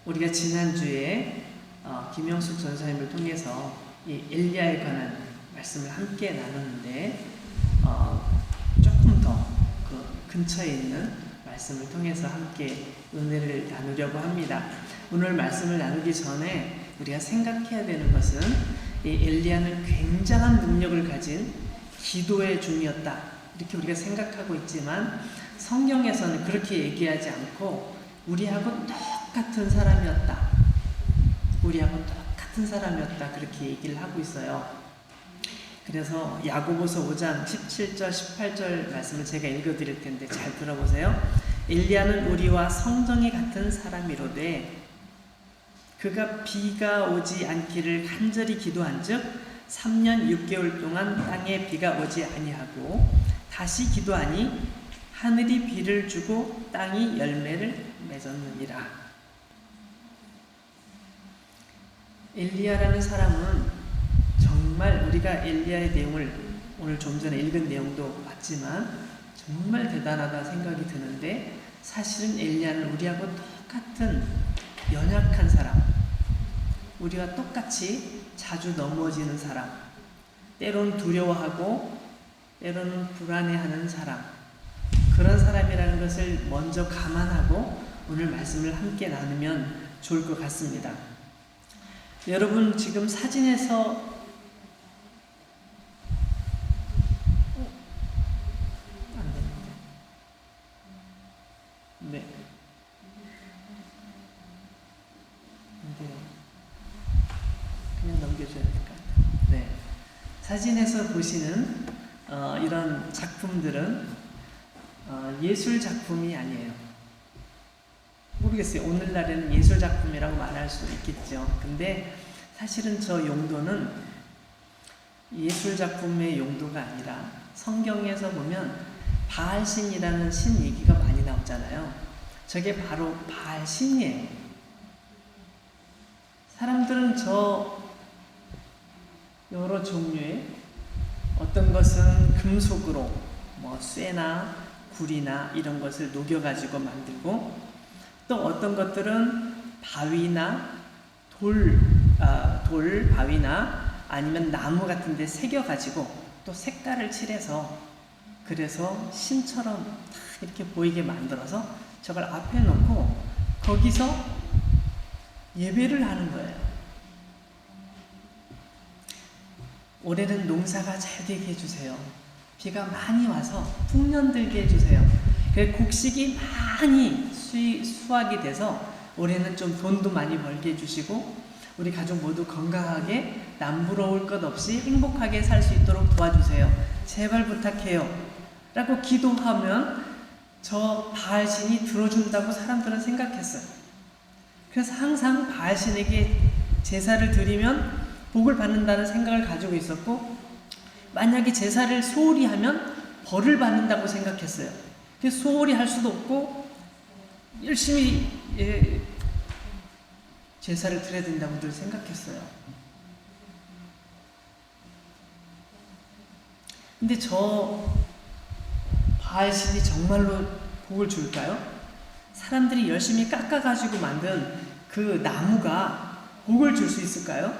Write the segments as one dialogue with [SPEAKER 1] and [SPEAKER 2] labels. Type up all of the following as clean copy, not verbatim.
[SPEAKER 1] 우리가 지난주에 김영숙 전사님을 통해서 이 엘리야에 관한 말씀을 함께 나눴는데 조금 더 그 근처에 있는 말씀을 통해서 함께 은혜를 나누려고 합니다. 오늘 말씀을 나누기 전에 우리가 생각해야 되는 것은 이 엘리야는 굉장한 능력을 가진 기도의 종이었다, 이렇게 우리가 생각하고 있지만 성경에서는 그렇게 얘기하지 않고 우리하고 똑같은 사람이었다, 우리하고 똑같은 사람이었다, 그렇게 얘기를 하고 있어요. 그래서 야고보서 5장 17절 18절 말씀을 제가 읽어드릴 텐데 잘 들어보세요. 엘리야는 우리와 성정이 같은 사람이로되 그가 비가 오지 않기를 간절히 기도한즉 3년 6개월 동안 땅에 비가 오지 아니하고 다시 기도하니 하늘이 비를 주고 땅이 열매를 맺었느니라. 엘리야라는 사람은 정말 우리가 엘리야의 내용을 오늘 좀 전에 읽은 내용도 맞지만 정말 대단하다 생각이 드는데, 사실은 엘리야는 우리하고 똑같은 연약한 사람, 우리와 똑같이 자주 넘어지는 사람, 때로는 두려워하고 때로는 불안해하는 사람, 그런 사람이라는 것을 먼저 감안하고 오늘 말씀을 함께 나누면 좋을 것 같습니다. 여러분 지금 사진에서 안 됩니다. 네. 안 돼요. 그냥 넘겨줘야 될 것 같아요. 네. 사진에서 보시는 이런 작품들은 예술 작품이 아니에요. 모르겠어요. 오늘날에는 예술 작품이라고 말할 수 있겠죠. 근데 사실은 저 용도는 예술 작품의 용도가 아니라 성경에서 보면 바알신이라는 신 얘기가 많이 나오잖아요. 저게 바로 바알신이에요. 사람들은 저 여러 종류의 어떤 것은 금속으로 쇠나 굴이나 이런 것을 녹여가지고 만들고, 또 어떤 것들은 바위나 돌 바위나 아니면 나무 같은 데 새겨가지고 또 색깔을 칠해서 그래서 신처럼 이렇게 보이게 만들어서 저걸 앞에 놓고 거기서 예배를 하는 거예요. 올해는 농사가 잘 되게 해주세요. 비가 많이 와서 풍년들게 해주세요. 곡식이 많이 수확이 돼서 올해는 좀 돈도 많이 벌게 해주시고 우리 가족 모두 건강하게 남부러울 것 없이 행복하게 살 수 있도록 도와주세요. 제발 부탁해요. 라고 기도하면 저 바알신이 들어준다고 사람들은 생각했어요. 그래서 항상 바알신에게 제사를 드리면 복을 받는다는 생각을 가지고 있었고, 만약에 제사를 소홀히 하면 벌을 받는다고 생각했어요. 그래서 소홀히 할 수도 없고 열심히 제사를 드려야 된다고 늘 생각했어요. 근데 저 바알신이 정말로 복을 줄까요? 사람들이 열심히 깎아가지고 만든 그 나무가 복을 줄 수 있을까요?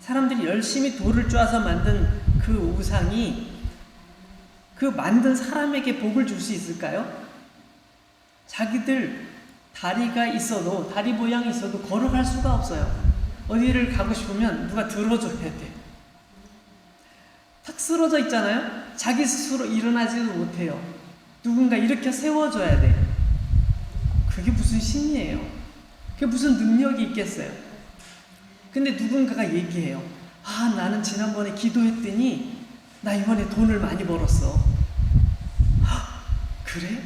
[SPEAKER 1] 사람들이 열심히 돌을 쪼아서 만든 그 우상이 그 만든 사람에게 복을 줄 수 있을까요? 자기들 다리가 있어도, 다리 모양이 있어도 걸어갈 수가 없어요. 어디를 가고 싶으면 누가 들어줘야 돼. 탁 쓰러져 있잖아요. 자기 스스로 일어나지도 못해요. 누군가 일으켜 세워줘야 돼. 그게 무슨 신이에요? 그게 무슨 능력이 있겠어요? 근데 누군가가 얘기해요. 나는 지난번에 기도했더니 나 이번에 돈을 많이 벌었어. 그래?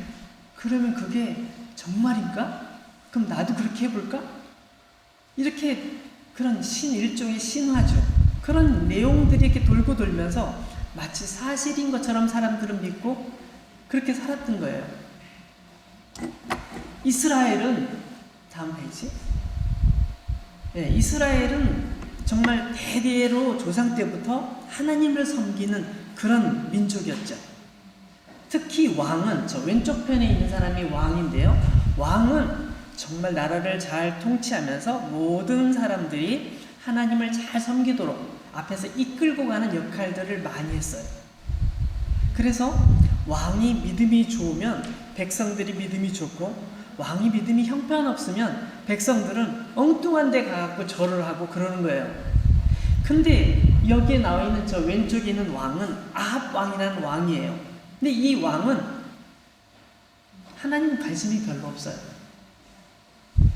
[SPEAKER 1] 그러면 그게 정말인가? 그럼 나도 그렇게 해볼까? 이렇게 그런 일종의 신화죠. 그런 내용들이 이렇게 돌고 돌면서 마치 사실인 것처럼 사람들은 믿고 그렇게 살았던 거예요. 이스라엘은 다음 페이지. 네, 이스라엘은 정말 대대로 조상 때부터 하나님을 섬기는 그런 민족이었죠. 특히 왕은, 저 왼쪽 편에 있는 사람이 왕인데요. 왕은 정말 나라를 잘 통치하면서 모든 사람들이 하나님을 잘 섬기도록 앞에서 이끌고 가는 역할들을 많이 했어요. 그래서 왕이 믿음이 좋으면 백성들이 믿음이 좋고, 왕이 믿음이 형편없으면 백성들은 엉뚱한 데 가갖고 절을 하고 그러는 거예요. 근데 여기에 나와 있는 저 왼쪽에 있는 왕은 아합 왕이라는 왕이에요. 근데 이 왕은 하나님 관심이 별로 없어요.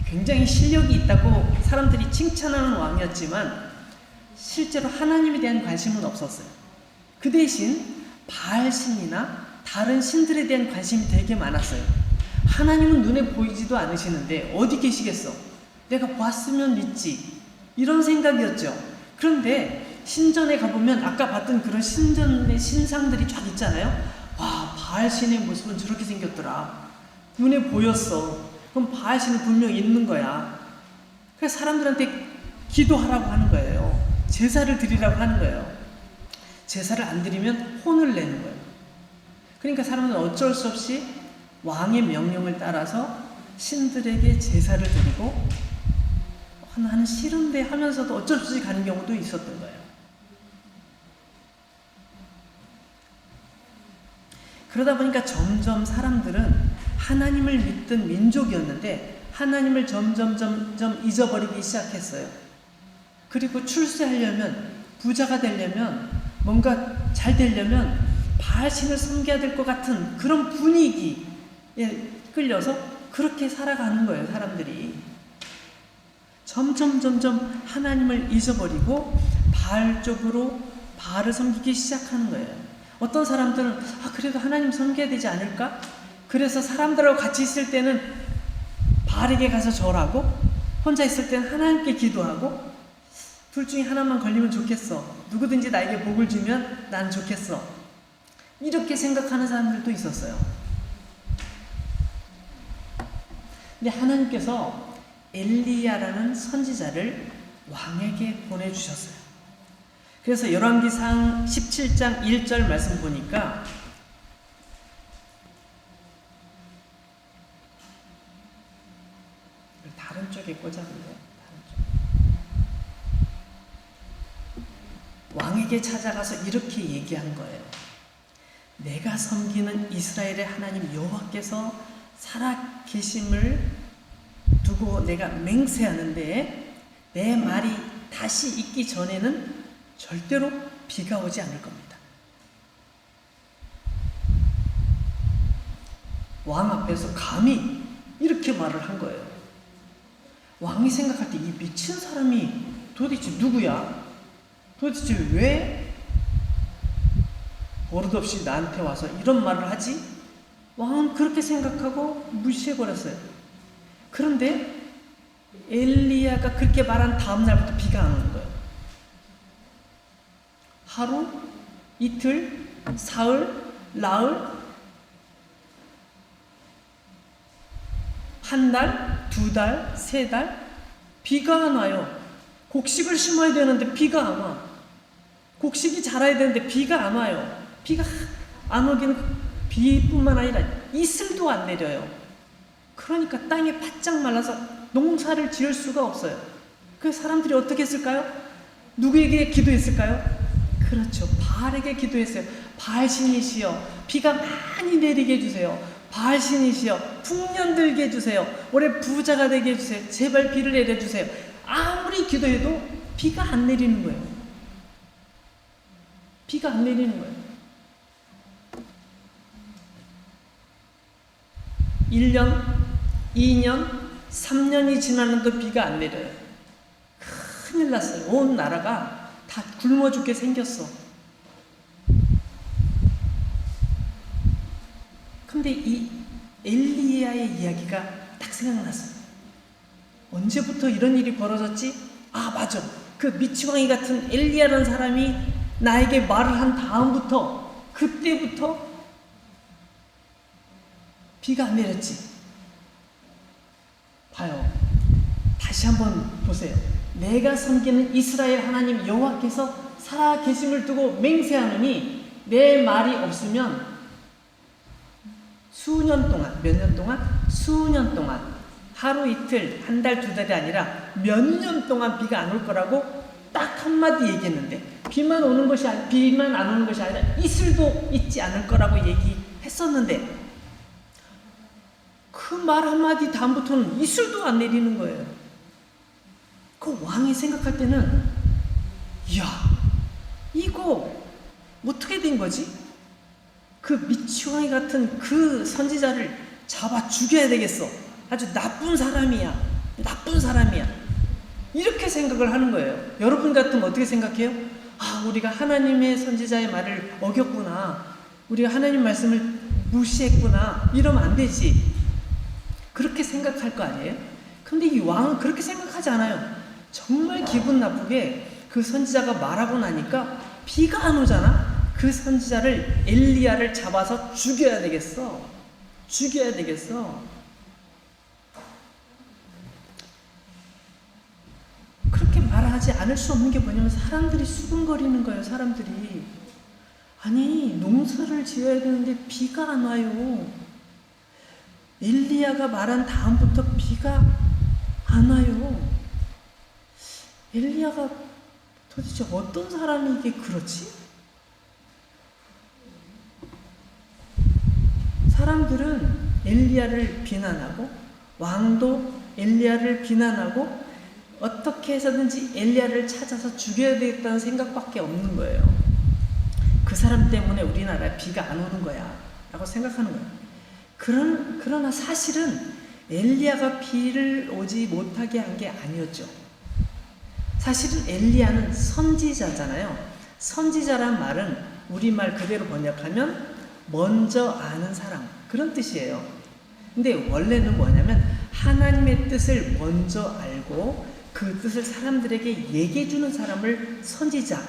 [SPEAKER 1] 굉장히 실력이 있다고 사람들이 칭찬하는 왕이었지만 실제로 하나님에 대한 관심은 없었어요. 그 대신 바알 신이나 다른 신들에 대한 관심이 되게 많았어요. 하나님은 눈에 보이지도 않으시는데 어디 계시겠어? 내가 봤으면 믿지. 이런 생각이었죠. 그런데 신전에 가보면 아까 봤던 그런 신전의 신상들이 쫙 있잖아요. 와, 바알 신의 모습은 저렇게 생겼더라. 눈에 보였어. 그럼 바알 신은 분명히 있는 거야. 그래서 사람들한테 기도하라고 하는 거예요. 제사를 드리라고 하는 거예요. 제사를 안 드리면 혼을 내는 거예요. 그러니까 사람들은 어쩔 수 없이 왕의 명령을 따라서 신들에게 제사를 드리고, 하나는 싫은데 하면서도 어쩔 수 없이 가는 경우도 있었던 거예요. 그러다 보니까 점점 사람들은 하나님을 믿던 민족이었는데 하나님을 점점 잊어버리기 시작했어요. 그리고 출세하려면, 부자가 되려면, 뭔가 잘 되려면 바알 신을 섬겨야 될 것 같은 그런 분위기에 끌려서 그렇게 살아가는 거예요. 사람들이 점점 하나님을 잊어버리고 바알 쪽으로, 바알을 섬기기 시작하는 거예요. 어떤 사람들은 그래도 하나님 섬겨야 되지 않을까? 그래서 사람들하고 같이 있을 때는 바알에게 가서 절하고, 혼자 있을 때는 하나님께 기도하고, 둘 중에 하나만 걸리면 좋겠어. 누구든지 나에게 복을 주면 난 좋겠어. 이렇게 생각하는 사람들도 있었어요. 근데 하나님께서 엘리야라는 선지자를 왕에게 보내주셨어요. 그래서 열왕기상 17장 1절 말씀 보니까 다른 쪽에 꽂아볼래요? 왕에게 찾아가서 이렇게 얘기한 거예요. 내가 섬기는 이스라엘의 하나님 여호와께서 살아 계심을 두고 내가 맹세하는데 내 말이 다시 있기 전에는 절대로 비가 오지 않을 겁니다. 왕 앞에서 감히 이렇게 말을 한 거예요. 왕이 생각할 때 이 미친 사람이 도대체 누구야? 도대체 왜 버릇없이 나한테 와서 이런 말을 하지? 왕은 그렇게 생각하고 무시해버렸어요. 그런데 엘리야가 그렇게 말한 다음 날부터 비가 안 오는 거예요. 하루, 이틀, 사흘, 나흘, 한 달, 두 달, 세 달, 비가 안 와요. 곡식을 심어야 되는데 비가 안 와. 곡식이 자라야 되는데 비가 안 와요. 비가 안 오기는 비뿐만 아니라 이슬도 안 내려요. 그러니까 땅이 바짝 말라서 농사를 지을 수가 없어요. 그 사람들이 어떻게 했을까요? 누구에게 기도했을까요? 그렇죠. 바알에게 기도했어요. 바알 신이시여, 비가 많이 내리게 해주세요. 바알 신이시여, 풍년 들게 해주세요. 올해 부자가 되게 해주세요. 제발 비를 내려주세요. 아무리 기도해도 비가 안 내리는 거예요. 비가 안 내리는 거예요. 1년, 2년, 3년이 지났는데도 비가 안 내려요. 큰일 났어요. 온 나라가 다 굶어 죽게 생겼어. 근데 이 엘리야의 이야기가 딱 생각났어요. 언제부터 이런 일이 벌어졌지? 아, 맞아. 그 미치광이 같은 엘리야라는 사람이 나에게 말을 한 다음부터, 그때부터 비가 안 내렸지. 봐요. 다시 한번 보세요. 내가 섬기는 이스라엘 하나님 여호와께서 살아 계심을 두고 맹세하노니 내 말이 없으면 수년 동안, 몇 년 동안? 수년 동안 하루 이틀, 한 달, 두 달이 아니라 몇 년 동안 비가 안 올 거라고 딱 한마디 얘기했는데, 비만 안 오는 것이 아니라 이슬도 있지 않을 거라고 얘기했었는데, 그 말 한마디 다음부터는 이슬도 안 내리는 거예요. 그 왕이 생각할 때는, 이야, 이거 어떻게 된 거지? 그 미치광이 같은 그 선지자를 잡아 죽여야 되겠어. 아주 나쁜 사람이야. 이렇게 생각을 하는 거예요. 여러분 같으면 어떻게 생각해요? 아, 우리가 하나님의 선지자의 말을 어겼구나. 우리가 하나님 말씀을 무시했구나. 이러면 안 되지. 그렇게 생각할 거 아니에요? 근데 이 왕은 그렇게 생각하지 않아요. 정말 기분 나쁘게 그 선지자가 말하고 나니까 비가 안 오잖아? 그 선지자를, 엘리야를 잡아서 죽여야 되겠어. 그렇게 말하지 않을 수 없는 게 뭐냐면 사람들이 수군거리는 거예요. 사람들이. 아니, 농사를 지어야 되는데 비가 안 와요. 엘리야가 말한 다음부터 비가 안 와요. 엘리야가 도대체 어떤 사람이 이게 그렇지? 사람들은 엘리야를 비난하고, 왕도 엘리야를 비난하고, 어떻게 해서든지 엘리야를 찾아서 죽여야 되겠다는 생각밖에 없는 거예요. 그 사람 때문에 우리나라에 비가 안 오는 거야 라고 생각하는 거예요. 그러나 사실은 엘리야가 비를 오지 못하게 한 게 아니었죠. 사실은 엘리야는 선지자잖아요. 선지자란 말은 우리말 그대로 번역하면 먼저 아는 사람, 그런 뜻이에요. 근데 원래는 뭐냐면 하나님의 뜻을 먼저 알고 그 뜻을 사람들에게 얘기해주는 사람을 선지자,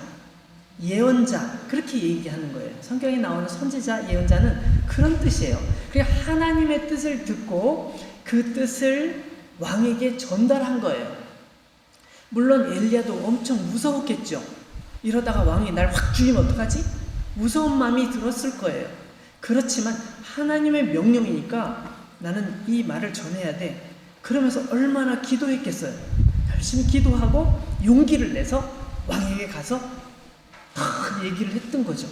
[SPEAKER 1] 예언자, 그렇게 얘기하는 거예요. 성경에 나오는 선지자, 예언자는 그런 뜻이에요. 그러니까 하나님의 뜻을 듣고 그 뜻을 왕에게 전달한 거예요. 물론 엘리야도 엄청 무서웠겠죠. 이러다가 왕이 날 확 죽이면 어떡하지? 무서운 마음이 들었을 거예요. 그렇지만 하나님의 명령이니까 나는 이 말을 전해야 돼. 그러면서 얼마나 기도했겠어요. 열심히 기도하고 용기를 내서 왕에게 가서 다 얘기를 했던 거죠.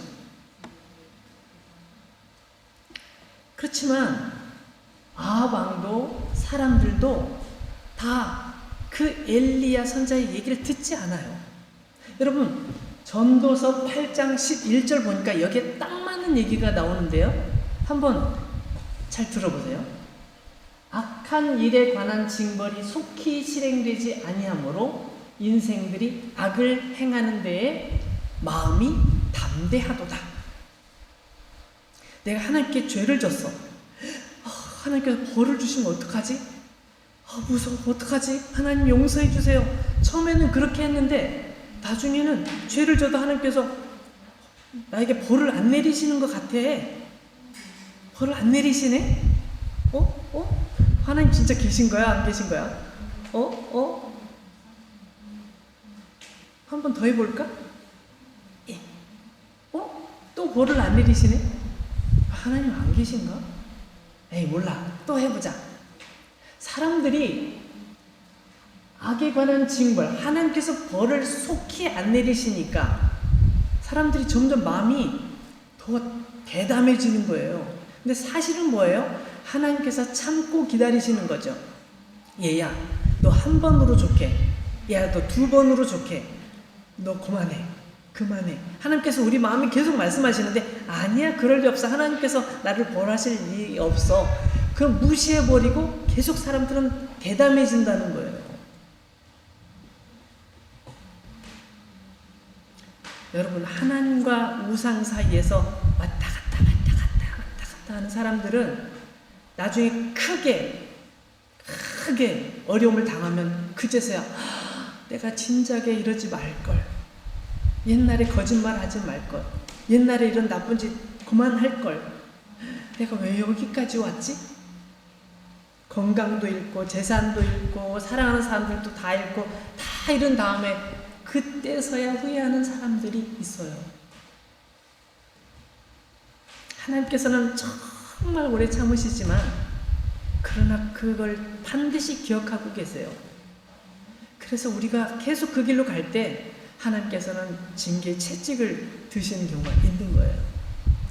[SPEAKER 1] 그렇지만 아합 왕도 사람들도 다 그 엘리야 선자의 얘기를 듣지 않아요. 여러분, 전도서 8장 11절 보니까 여기에 딱 맞는 얘기가 나오는데요. 한번 잘 들어보세요. 악한 일에 관한 징벌이 속히 실행되지 아니하므로 인생들이 악을 행하는 데에 마음이 담대하도다. 내가 하나님께 죄를 졌어. 하나님께서 벌을 주시면 어떡하지? 무서워. 어떡하지? 하나님 용서해 주세요. 처음에는 그렇게 했는데 나중에는 죄를 져도 하나님께서 나에게 벌을 안 내리시는 것 같아. 벌을 안 내리시네? 하나님 진짜 계신 거야? 안 계신 거야? 한 번 더 해볼까? 또 벌을 안 내리시네? 하나님 안 계신가? 에이, 몰라. 또 해보자. 사람들이 악에 관한 징벌, 하나님께서 벌을 속히 안 내리시니까 사람들이 점점 마음이 더 대담해지는 거예요. 근데 사실은 뭐예요? 하나님께서 참고 기다리시는 거죠. 얘야, 너 한 번으로 좋게. 야, 너 두 번으로 좋게. 너 그만해. 하나님께서 우리 마음이 계속 말씀하시는데 아니야, 그럴 리 없어. 하나님께서 나를 벌하실 일이 없어. 그럼 무시해버리고 계속 사람들은 대담해진다는 거예요. 여러분, 하나님과 우상 사이에서 왔다 갔다 하는 사람들은 나중에 크게 어려움을 당하면 그제서야 내가 진작에 이러지 말걸. 옛날에 거짓말 하지 말걸. 옛날에 이런 나쁜 짓 그만할걸. 내가 왜 여기까지 왔지? 건강도 잃고 재산도 잃고 사랑하는 사람들도 다 잃고 다 잃은 다음에 그때서야 후회하는 사람들이 있어요. 하나님께서는 정말 오래 참으시지만
[SPEAKER 2] 그러나 그걸 반드시 기억하고 계세요. 그래서 우리가 계속 그 길로 갈 때 하나님께서는 징계 채찍을 드시는 경우가 있는 거예요.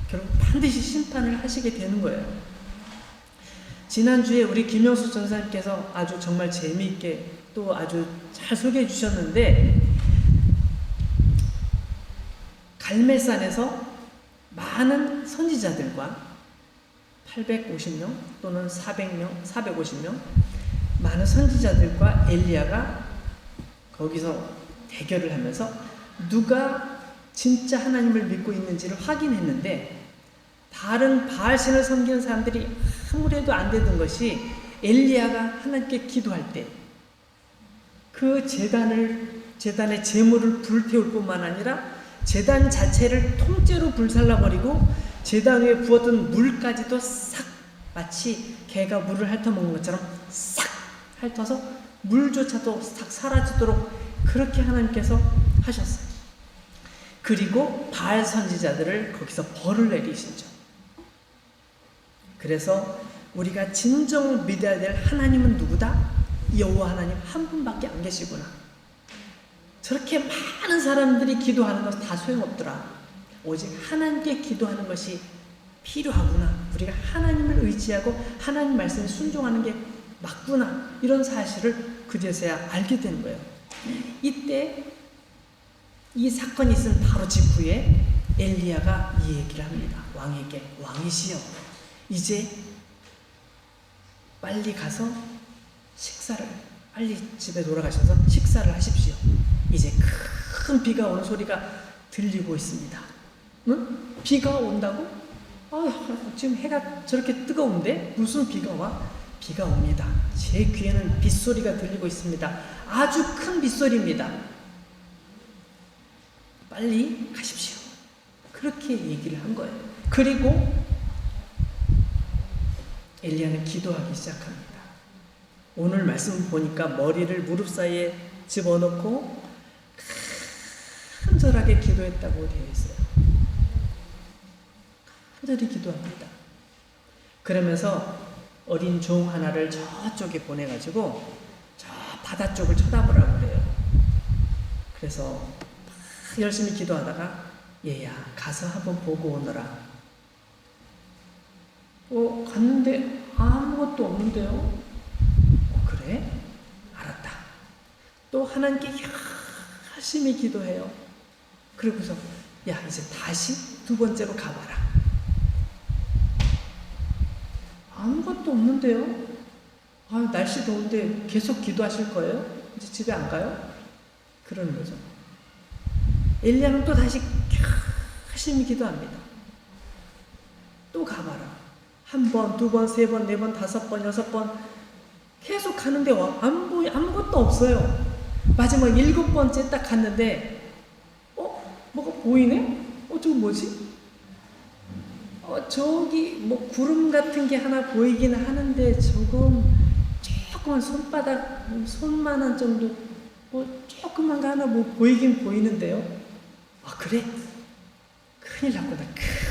[SPEAKER 2] 결국 반드시 심판을 하시게 되는 거예요. 지난주에 우리 김영수 전사님께서 아주 정말 재미있게 또 아주 잘 소개해 주셨는데, 갈멜산에서 많은 선지자들과 850명 또는 400명, 450명 많은 선지자들과 엘리야가 거기서 대결을 하면서 누가 진짜 하나님을 믿고 있는지를 확인했는데, 다른 바알신을 섬기는 사람들이 아무래도 안 되던 것이 엘리야가 하나님께 기도할 때 그 제단의 제물을 불태울 뿐만 아니라 제단 자체를 통째로 불살라버리고 제단 위에 부었던 물까지도 싹, 마치 개가 물을 핥아먹는 것처럼 싹 핥아서 물조차도 싹 사라지도록 그렇게 하나님께서 하셨어요. 그리고 바알 선지자들을 거기서 벌을 내리시죠. 그래서 우리가 진정 믿어야 될 하나님은 누구다? 여호와 하나님 한 분밖에 안 계시구나. 저렇게 많은 사람들이 기도하는 것 다 소용없더라. 오직 하나님께 기도하는 것이 필요하구나. 우리가 하나님을 의지하고 하나님 말씀에 순종하는 게 맞구나. 이런 사실을 그제서야 알게 되는 거예요. 이때 이 사건이 있은 바로 직후에 엘리야가 이 얘기를 합니다. 왕에게, 왕이시여, 이제 빨리 가서 식사를, 빨리 집에 돌아가셔서 식사를 하십시오. 이제 큰 비가 오는 소리가 들리고 있습니다. 응? 비가 온다고? 지금 해가 저렇게 뜨거운데 무슨 비가 와? 비가 옵니다. 제 귀에는 빗소리가 들리고 있습니다. 아주 큰 빗소리입니다. 빨리 가십시오. 그렇게 얘기를 한 거예요. 그리고 엘리야는 기도하기 시작합니다. 오늘 말씀 보니까 머리를 무릎 사이에 집어넣고 간절하게 기도했다고 되어 있어요. 간절히 기도합니다. 그러면서 어린 종 하나를 저쪽에 보내가지고 저 바다 쪽을 쳐다보라고 그래요. 그래서 열심히 기도하다가 얘야 가서 한번 보고 오너라. 갔는데 아무것도 없는데요. 그래? 알았다. 또 하나님께 열심히 기도해요. 그리고서 야 이제 다시 두 번째로 가봐라. 아무것도 없는데요. 날씨 더운데 계속 기도하실 거예요? 이제 집에 안 가요? 그러는 거죠. 엘리야는 또 다시 열심히 기도합니다. 또 가봐라. 한 번, 두 번, 세 번, 네 번, 다섯 번, 여섯 번 계속 가는데 아무것도 없어요. 마지막 7번째 딱 갔는데 뭐가 보이네? 저거 뭐지? 저기 뭐 구름 같은 게 하나 보이긴 하는데 조그만 손만한 정도 조그만 거 하나 보이긴 보이는데요. 그래? 큰일 났구나.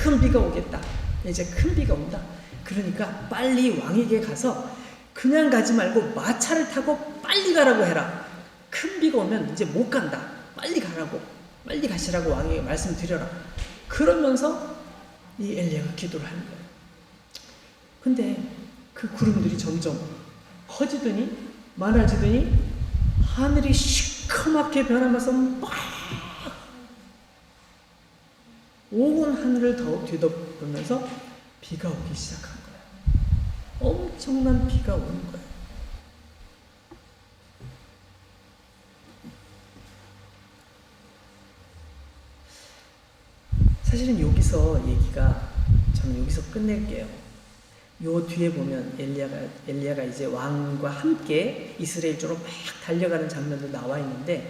[SPEAKER 2] 큰 비가 오겠다. 이제 큰 비가 온다. 그러니까 빨리 왕에게 가서 그냥 가지 말고 마차를 타고 빨리 가라고 해라. 큰 비가 오면 이제 못 간다. 빨리 가라고. 빨리 가시라고 왕에게 말씀드려라. 그러면서 이 엘리야가 기도를 하는 거예요. 근데 그 구름들이 점점 커지더니 많아지더니 하늘이 시커멓게 변하면서 막 온 하늘을 더욱 뒤덮으면서 비가 오기 시작한 거예요. 엄청난 비가 오는 거예요. 사실은 여기서 얘기가 저는 여기서 끝낼게요. 요 뒤에 보면 엘리야가 이제 왕과 함께 이스라엘 쪽으로 막 달려가는 장면도 나와 있는데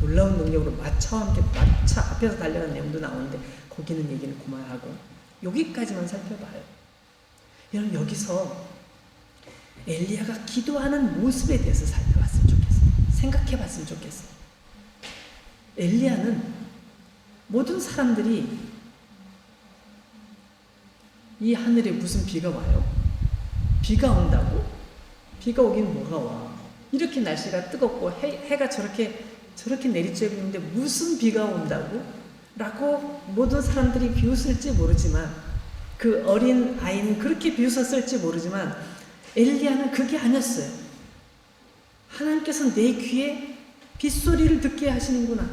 [SPEAKER 2] 놀라운 능력으로 마차 앞에서 달려가는 내용도 나오는데 거기는 얘기는 그만하고 여기까지만 살펴봐요. 여러분 여기서 엘리야가 기도하는 모습에 대해서 살펴봤으면 좋겠어요. 생각해봤으면 좋겠어요. 엘리야는 모든 사람들이 이 하늘에 무슨 비가 와요? 비가 온다고? 비가 오긴 뭐가 와. 이렇게 날씨가 뜨겁고 해가 저렇게 내리쬐고 있는데 무슨 비가 온다고? 라고 모든 사람들이 비웃을지 모르지만, 그 어린 아이는 그렇게 비웃었을지 모르지만 엘리야는 그게 아니었어요. 하나님께서 내 귀에 빗소리를 듣게 하시는구나.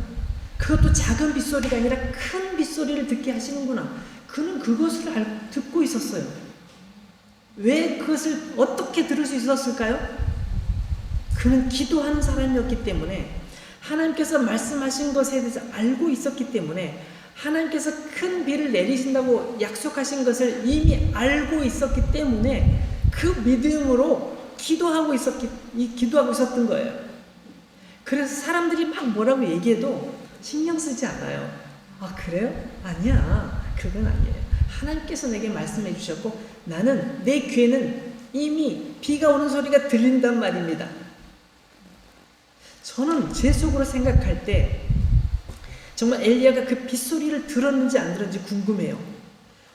[SPEAKER 2] 그것도 작은 빗소리가 아니라 큰 빗소리를 듣게 하시는구나. 그는 그것을 듣고 있었어요. 왜 그것을 어떻게 들을 수 있었을까요? 그는 기도하는 사람이었기 때문에, 하나님께서 말씀하신 것에 대해서 알고 있었기 때문에, 하나님께서 큰 비를 내리신다고 약속하신 것을 이미 알고 있었기 때문에 그 믿음으로 기도하고 있었던 거예요. 그래서 사람들이 막 뭐라고 얘기해도 신경 쓰지 않아요. 아, 그래요? 아니야. 그건 아니에요. 하나님께서 내게 말씀해 주셨고 나는 내 귀에는 이미 비가 오는 소리가 들린단 말입니다. 저는 제 속으로 생각할 때 정말 엘리야가 그 빗소리를 들었는지 안 들었는지 궁금해요.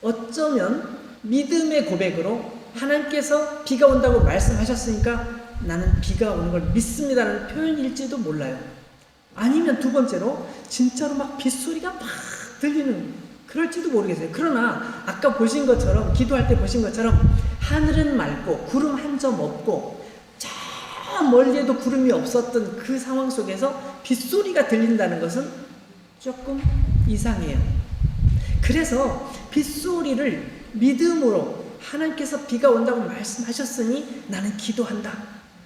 [SPEAKER 2] 어쩌면 믿음의 고백으로 하나님께서 비가 온다고 말씀하셨으니까 나는 비가 오는 걸 믿습니다라는 표현일지도 몰라요. 아니면 두 번째로 진짜로 막 빗소리가 막 들리는, 그럴지도 모르겠어요. 그러나 아까 보신 것처럼, 기도할 때 보신 것처럼 하늘은 맑고 구름 한 점 없고 저 멀리에도 구름이 없었던 그 상황 속에서 빗소리가 들린다는 것은 조금 이상해요. 그래서 빗소리를 믿음으로, 하나님께서 비가 온다고 말씀하셨으니 나는 기도한다.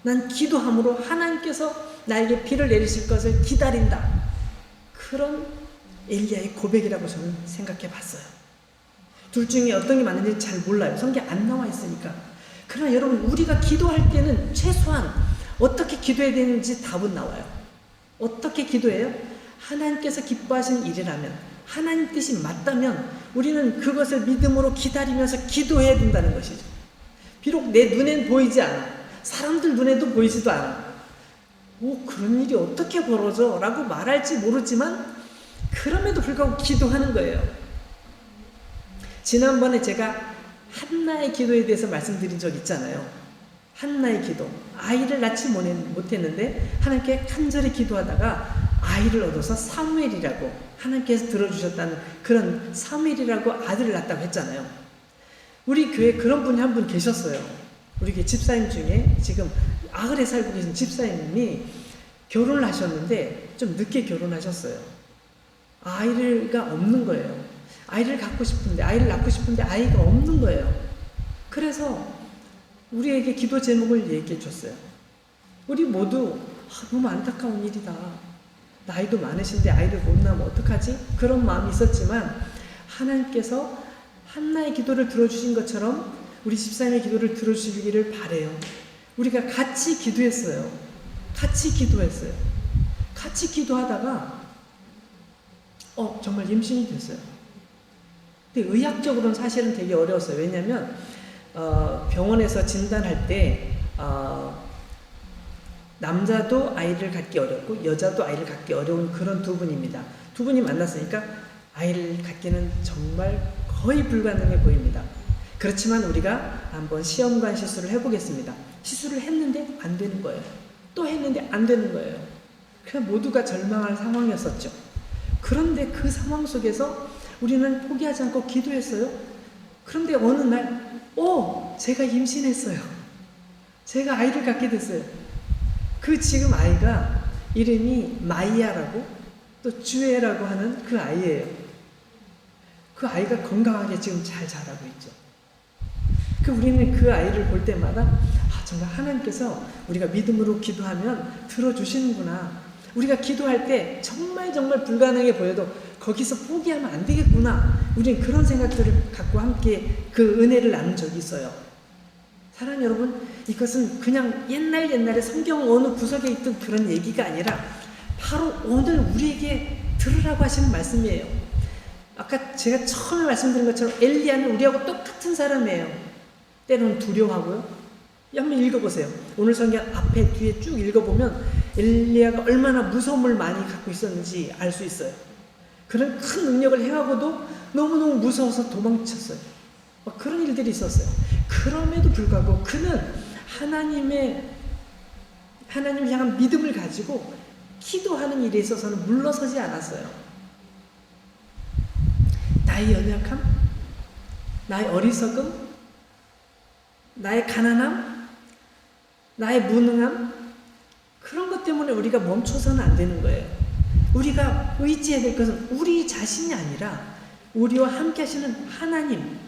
[SPEAKER 2] 난 기도함으로 하나님께서 나에게 비를 내리실 것을 기다린다. 그런 엘리야의 고백이라고 저는 생각해 봤어요. 둘 중에 어떤 게 맞는지 잘 몰라요. 성경에 안 나와 있으니까. 그러나 여러분, 우리가 기도할 때는 최소한 어떻게 기도해야 되는지 답은 나와요. 어떻게 기도해요? 하나님께서 기뻐하시는 일이라면, 하나님 뜻이 맞다면 우리는 그것을 믿음으로 기다리면서 기도해야 된다는 것이죠. 비록 내 눈엔 보이지 않아, 사람들 눈에도 보이지도 않아. 그런 일이 어떻게 벌어져? 라고 말할지 모르지만 그럼에도 불구하고 기도하는 거예요. 지난번에 제가 한나의 기도에 대해서 말씀드린 적 있잖아요. 한나의 기도. 아이를 낳지 못했는데 하나님께 간절히 기도하다가 아이를 얻어서 사무엘이라고 하나님께서 들어주셨다는 그런 사무엘이라고 아들을 낳았다고 했잖아요. 우리 교회에 그런 분이 한 분 계셨어요. 우리 교회 집사님 중에 지금 아글에 살고 계신 집사님이 결혼을 하셨는데 좀 늦게 결혼하셨어요. 아이가 없는 거예요. 아이를 낳고 싶은데 아이가 없는 거예요. 그래서 우리에게 기도 제목을 얘기해 줬어요. 우리 모두 너무 안타까운 일이다. 나이도 많으신데 아이를 못 낳으면 어떡하지? 그런 마음이 있었지만 하나님께서 한나의 기도를 들어주신 것처럼 우리 집사님의 기도를 들어주시기를 바라요. 우리가 같이 기도했어요. 같이 기도하다가 정말 임신이 됐어요. 근데 의학적으로는 사실은 되게 어려웠어요. 왜냐하면 병원에서 진단할 때 남자도 아이를 갖기 어렵고 여자도 아이를 갖기 어려운 그런 두 분입니다. 두 분이 만났으니까 아이를 갖기는 정말 거의 불가능해 보입니다. 그렇지만 우리가 한번 시험관 시술을 해보겠습니다. 시술을 했는데 안 되는 거예요. 또 했는데 안 되는 거예요. 그냥 모두가 절망할 상황이었었죠. 그런데 그 상황 속에서 우리는 포기하지 않고 기도했어요. 그런데 어느 날 제가 임신했어요. 제가 아이를 갖게 됐어요. 그 지금 아이가 이름이 마이야라고 또 주애라고 하는 그 아이예요. 그 아이가 건강하게 지금 잘 자라고 있죠. 우리는 그 아이를 볼 때마다 정말 하나님께서 우리가 믿음으로 기도하면 들어주시는구나. 우리가 기도할 때 정말 불가능해 보여도 거기서 포기하면 안 되겠구나. 우리는 그런 생각들을 갖고 함께 그 은혜를 나눈 적이 있어요. 사랑하는 여러분, 이것은 그냥 옛날에 성경 어느 구석에 있던 그런 얘기가 아니라 바로 오늘 우리에게 들으라고 하시는 말씀이에요. 아까 제가 처음에 말씀드린 것처럼 엘리야는 우리하고 똑같은 사람이에요. 때로는 두려워하고요. 한번 읽어보세요. 오늘 성경 앞에 뒤에 쭉 읽어보면 엘리야가 얼마나 무서움을 많이 갖고 있었는지 알 수 있어요. 그런 큰 능력을 행하고도 너무너무 무서워서 도망쳤어요. 그런 일들이 있었어요. 그럼에도 불구하고 그는 하나님을 향한 믿음을 가지고 기도하는 일에 있어서는 물러서지 않았어요. 나의 연약함, 나의 어리석음, 나의 가난함, 나의 무능함, 그런 것 때문에 우리가 멈춰서는 안 되는 거예요. 우리가 의지해야 될 것은 우리 자신이 아니라 우리와 함께 하시는 하나님,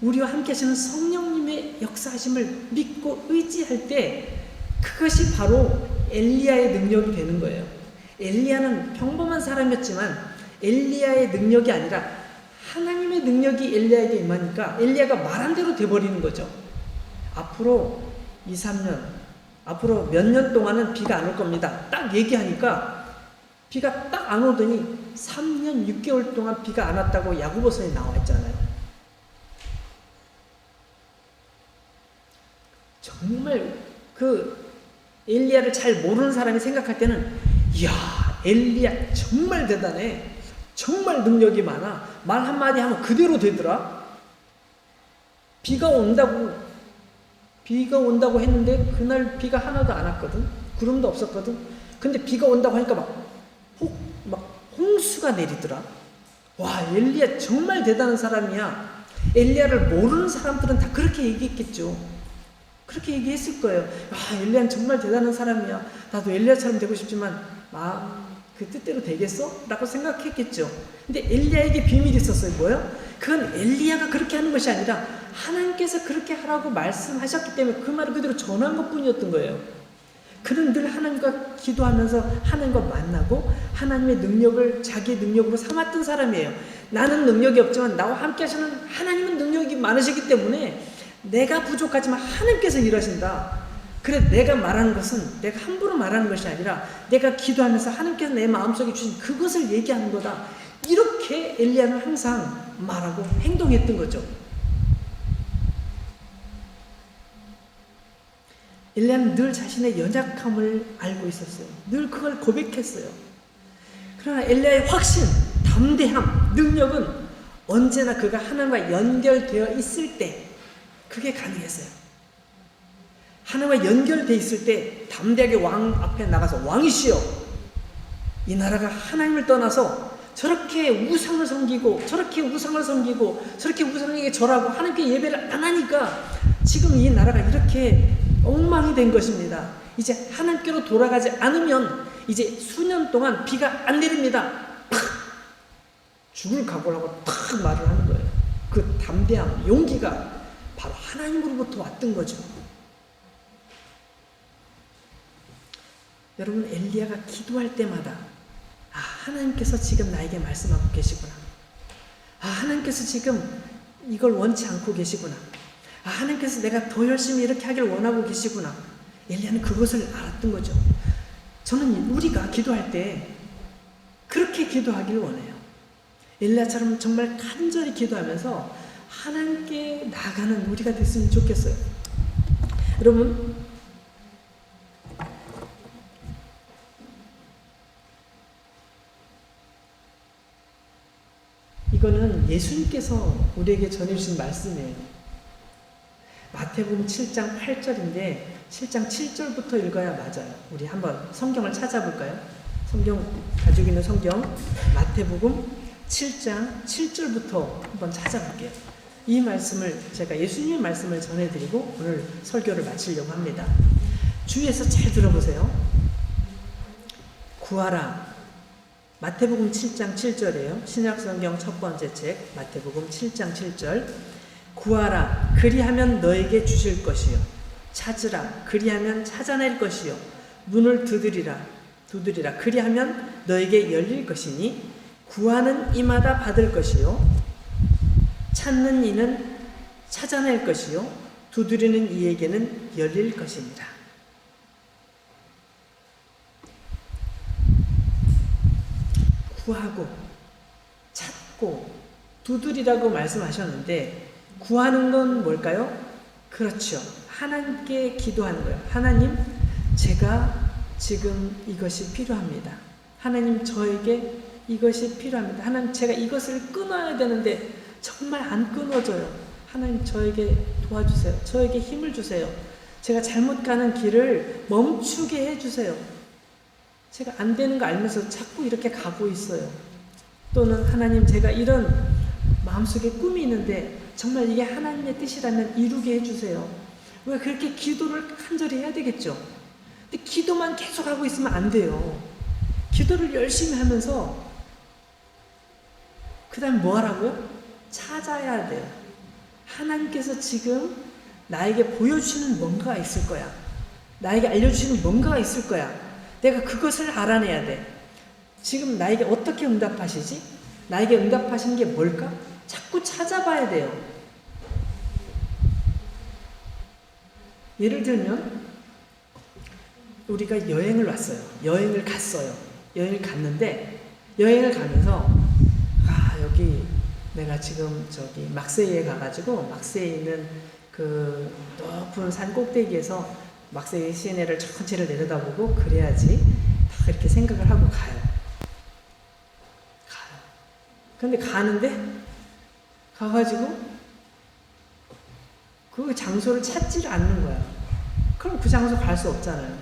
[SPEAKER 2] 우리와 함께 하시는 성령님의 역사하심을 믿고 의지할 때 그것이 바로 엘리야의 능력이 되는 거예요. 엘리야는 평범한 사람이었지만 엘리야의 능력이 아니라 하나님의 능력이 엘리야에게 임하니까 엘리야가 말한 대로 돼버리는 거죠. 앞으로 2, 3년, 앞으로 몇 년 동안은 비가 안 올 겁니다. 딱 얘기하니까 비가 딱 안 오더니 3년 6개월 동안 비가 안 왔다고 야고보서에 나와 있잖아요. 정말 그 엘리야를 잘 모르는 사람이 생각할 때는 이야, 엘리야 정말 대단해. 정말 능력이 많아. 말 한마디 하면 그대로 되더라. 비가 온다고 했는데 그날 비가 하나도 안 왔거든. 구름도 없었거든. 근데 비가 온다고 하니까 막 홍수가 내리더라. 와, 엘리야 정말 대단한 사람이야. 엘리야를 모르는 사람들은 다 그렇게 얘기했겠죠. 그렇게 얘기했을 거예요. 아, 엘리야는 정말 대단한 사람이야. 나도 엘리야처럼 되고 싶지만 그 뜻대로 되겠어? 라고 생각했겠죠. 근데 엘리야에게 비밀이 있었어요. 뭐요? 그건 엘리야가 그렇게 하는 것이 아니라 하나님께서 그렇게 하라고 말씀하셨기 때문에 그 말을 그대로 전한 것뿐이었던 거예요. 그는 늘 하나님과 기도하면서 하나님과 만나고 하나님의 능력을 자기의 능력으로 삼았던 사람이에요. 나는 능력이 없지만 나와 함께 하시는 하나님은 능력이 많으시기 때문에 내가 부족하지만 하나님께서 일하신다. 그래, 내가 말하는 것은 내가 함부로 말하는 것이 아니라 내가 기도하면서 하나님께서 내 마음속에 주신 그것을 얘기하는 거다. 이렇게 엘리야는 항상 말하고 행동했던 거죠. 엘리야는 늘 자신의 연약함을 알고 있었어요. 늘 그걸 고백했어요. 그러나 엘리야의 확신, 담대함, 능력은 언제나 그가 하나님과 연결되어 있을 때 그게 가능했어요. 하나님과 연결되어 있을 때 담대하게 왕 앞에 나가서 왕이시여, 이 나라가 하나님을 떠나서 저렇게 우상을 섬기고 저렇게 우상에게 절하고 하나님께 예배를 안 하니까 지금 이 나라가 이렇게 엉망이 된 것입니다. 이제 하나님께로 돌아가지 않으면 이제 수년 동안 비가 안 내립니다. 죽을 각오를 하고 탁 말을 하는 거예요. 그 담대함, 용기가 바로 하나님으로부터 왔던 거죠. 여러분, 엘리야가 기도할 때마다 하나님께서 지금 나에게 말씀하고 계시구나. 하나님께서 지금 이걸 원치 않고 계시구나. 하나님께서 내가 더 열심히 이렇게 하길 원하고 계시구나. 엘리야는 그것을 알았던 거죠. 저는 우리가 기도할 때 그렇게 기도하길 원해요. 엘리야처럼 정말 간절히 기도하면서 하나님께 나아가는 우리가 됐으면 좋겠어요. 여러분, 이거는 예수님께서 우리에게 전해주신 말씀이에요. 마태복음 7장 8절인데 7장 7절부터 읽어야 맞아요. 우리 한번 성경을 찾아볼까요? 성경 가지고 있는 성경 마태복음 7장 7절부터 한번 찾아볼게요. 이 말씀을 제가 예수님의 말씀을 전해드리고 오늘 설교를 마치려고 합니다. 주위에서 잘 들어보세요. 구하라. 마태복음 7장 7절이에요. 신약성경 첫 번째 책 마태복음 7장 7절. 구하라, 그리하면 너에게 주실 것이요. 찾으라, 그리하면 찾아낼 것이요. 문을 두드리라, 그리하면 너에게 열릴 것이니 구하는 이마다 받을 것이요. 찾는 이는 찾아낼 것이요. 두드리는 이에게는 열릴 것입니다. 구하고 찾고 두드리라고 말씀하셨는데 구하는 건 뭘까요? 그렇죠. 하나님께 기도하는 거예요. 하나님, 제가 지금 이것이 필요합니다. 하나님, 저에게 이것이 필요합니다. 하나님, 제가 이것을 끊어야 되는데 정말 안 끊어져요. 하나님, 저에게 도와주세요. 저에게 힘을 주세요. 제가 잘못 가는 길을 멈추게 해주세요. 제가 안 되는 거 알면서 자꾸 이렇게 가고 있어요. 또는 하나님, 제가 이런 마음속에 꿈이 있는데 정말 이게 하나님의 뜻이라면 이루게 해주세요. 왜 그렇게 기도를 간절히 해야 되겠죠. 근데 기도만 계속 하고 있으면 안 돼요. 기도를 열심히 하면서 그 다음 뭐 하라고요? 찾아야 돼요. 하나님께서 지금 나에게 보여주시는 뭔가가 있을 거야. 나에게 알려주시는 뭔가가 있을 거야. 내가 그것을 알아내야 돼. 지금 나에게 어떻게 응답하시지? 나에게 응답하시는 게 뭘까? 자꾸 찾아봐야 돼요. 예를 들면 우리가 여행을 왔어요. 여행을 갔어요. 여행을 갔는데 여행을 가면서 여기 내가 지금 저기 막세이에 가가지고 막세이에 있는 그 높은 산 꼭대기에서 막세이 시내를 전체를 내려다보고 그래야지 다 그렇게 생각을 하고 가요. 근데 가는데 가가지고 그 장소를 찾지를 않는 거야. 그럼 그 장소 갈 수 없잖아요.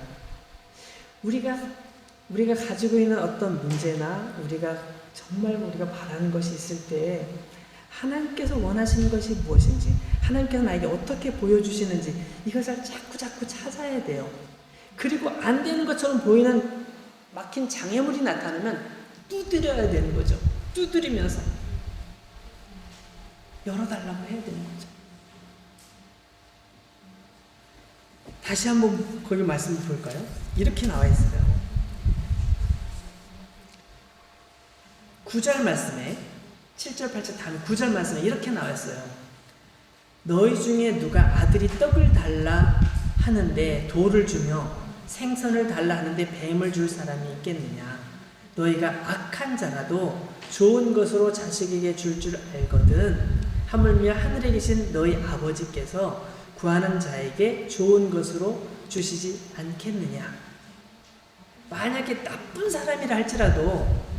[SPEAKER 2] 우리가 가지고 있는 어떤 문제나 정말 우리가 바라는 것이 있을 때 하나님께서 원하시는 것이 무엇인지, 하나님께서 나에게 어떻게 보여주시는지 이것을 자꾸 찾아야 돼요. 그리고 안 되는 것처럼 보이는 막힌 장애물이 나타나면 두드려야 되는 거죠. 두드리면서 열어달라고 해야 되는 거죠. 다시 한번 거기 말씀을 볼까요? 이렇게 나와 있어요. 9절 말씀에 7절 8절 다음 9절 말씀에 이렇게 나와 있어요. 너희 중에 누가 아들이 떡을 달라 하는데 돌을 주며 생선을 달라 하는데 뱀을 줄 사람이 있겠느냐. 너희가 악한 자라도 좋은 것으로 자식에게 줄 알거든. 하물며 하늘에 계신 너희 아버지께서 구하는 자에게 좋은 것으로 주시지 않겠느냐. 만약에 나쁜 사람이라 할지라도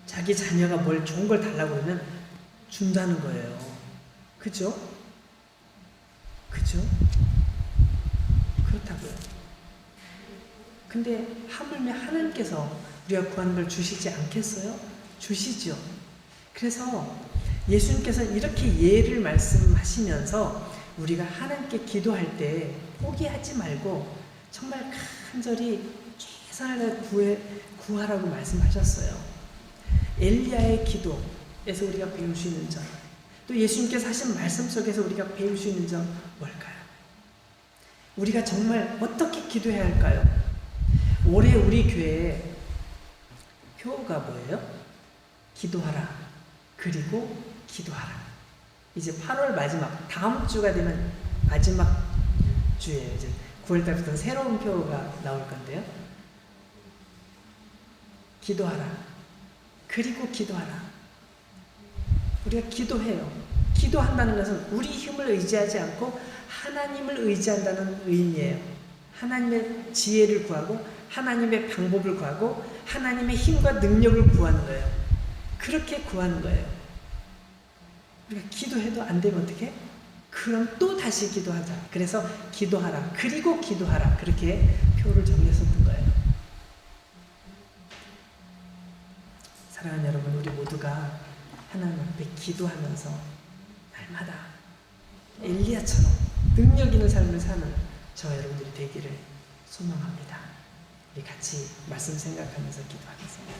[SPEAKER 2] 자기 자녀가 뭘 좋은 걸 달라고 그러면 준다는 거예요. 그죠? 그렇다고요. 근데 하물며 하나님께서 우리가 구하는 걸 주시지 않겠어요? 주시죠. 그래서 예수님께서 이렇게 예를 말씀하시면서 우리가 하나님께 기도할 때 포기하지 말고 정말 간절히 최선을 구하라고 말씀하셨어요. 엘리야의 기도에서 우리가 배울 수 있는 점, 또 예수님께서 하신 말씀 속에서 우리가 배울 수 있는 점 뭘까요? 우리가 정말 어떻게 기도해야 할까요? 올해 우리 교회의 표가 뭐예요? 기도하라. 그리고 기도하라. 이제 8월 마지막, 다음 주가 되면 마지막 주예요. 이제 9월 달부터 새로운 표가 나올 건데요. 기도하라. 그리고 기도하라. 우리가 기도해요. 기도한다는 것은 우리 힘을 의지하지 않고 하나님을 의지한다는 의미예요. 하나님의 지혜를 구하고 하나님의 방법을 구하고 하나님의 힘과 능력을 구하는 거예요. 그렇게 구하는 거예요. 우리가 기도해도 안 되면 어떻게? 그럼 또 다시 기도하자. 그래서 기도하라. 그리고 기도하라. 그렇게 표를 정했었던 거예요. 사랑하는 여러분, 우리 모두가 하나님 앞에 기도하면서 날마다 엘리야처럼 능력 있는 삶을 사는 저와 여러분들이 되기를 소망합니다. 우리 같이 말씀 생각하면서 기도하겠습니다.